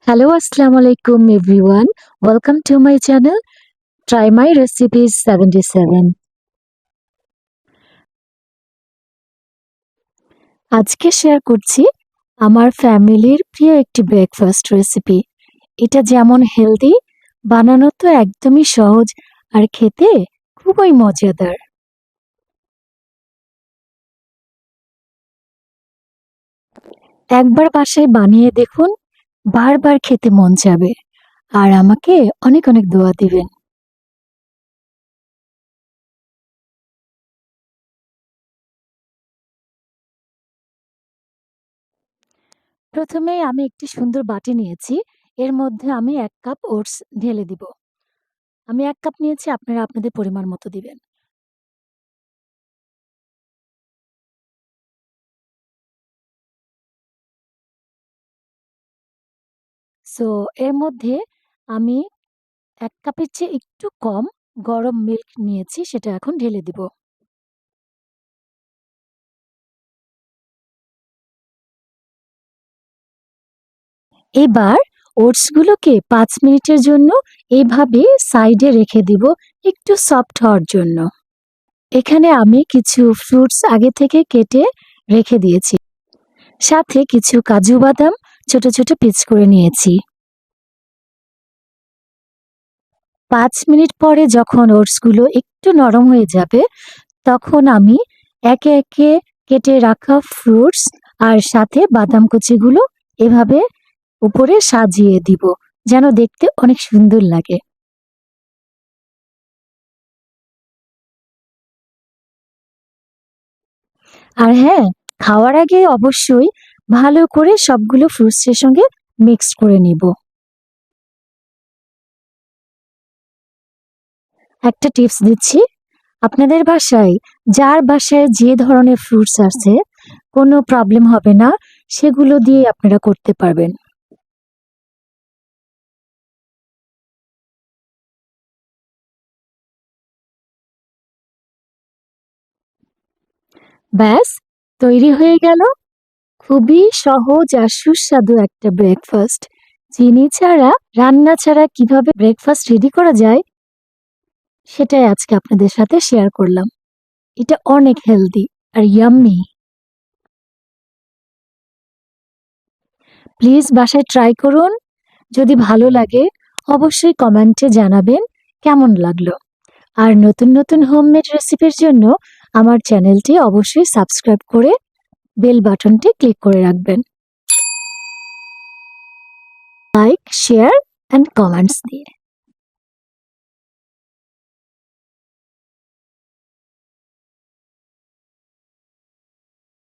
Hello, Assalamu alaikum everyone. Welcome to my channel. Try my recipes 77. আজকে share করছি আমার ফ্যামিলির প্রিয় একটি ব্রেকফাস্ট রেসিপি। এটা যেমন হেলদি, বানানো তো একদমই সহজ আর খেতে খুবই মজাদার। একবার বাসায় বানিয়ে দেখুন, বারবার খেতে মন যাবে আর আমাকে অনেক অনেক দোয়া দিবেন। প্রথমেই আমি একটি সুন্দর বাটি নিয়েছি। এর মধ্যে আমি ১ কাপ ওটস ঢেলে দিব। আমি ১ কাপ নিয়েছি, আপনারা আপনাদের পরিমাণ মতো দিবেন। সো এর মধ্যে আমি ১ কাপের চেয়ে একটু কম গরম মিল্ক নিয়েছি, সেটা এখন ঢেলে দিব। এবার ওটসগুলোকে ৫ মিনিটের জন্য এভাবে সাইডে রেখে দিব একটু সফট হওয়ার জন্য। এখানে আমি কিছু ফ্রুটস আগে থেকে কেটে রেখে দিয়েছি। সাথে কিছু কাজু বাদাম ছোট ছোট পিস করে নিয়েছি। ৫ মিনিট পরে যখন ওটসগুলো একটু নরম হয়ে যাবে, তখন আমি একে একে কেটে রাখা ফ্রুটস আর সাথে বাদাম কুচিগুলো এভাবে উপরে সাজিয়ে দিব, যেন দেখতে অনেক সুন্দর লাগে। আর হ্যাঁ, খাওয়ার আগে অবশ্যই ভালো করে সবগুলো ফ্রুটসের সঙ্গে মিক্সড করে নিব। একটা টিপস দিচ্ছি, আপনাদের বাসায় যার বাসায় যে ধরনের ফ্রুটস আছে কোনো প্রবলেম হবে না, সেগুলো দিয়ে আপনারা করতে পারবেন। ব্যাস, তৈরি হয়ে গেল খুবই সহজ আর সুস্বাদু একটা ব্রেকফাস্ট। চিনি ছাড়া, রান্না ছাড়া কিভাবে ব্রেকফাস্ট রেডি করা যায় সেটাই আজকে আপনাদের সাথে শেয়ার করলাম। এটা অনেক হেলদি আর ইয়াম্মি। প্লিজ বাসায় ট্রাই করুন। যদি ভালো লাগে অবশ্যই কমেন্টে জানাবেন কেমন লাগলো। আর নতুন নতুন হোমমেড রেসিপির জন্য আমার চ্যানেলটি অবশ্যই সাবস্ক্রাইব করে বেল বাটনটি ক্লিক করে রাখবেন। লাইক, শেয়ার অ্যান্ড কমেন্টস দিয়ে।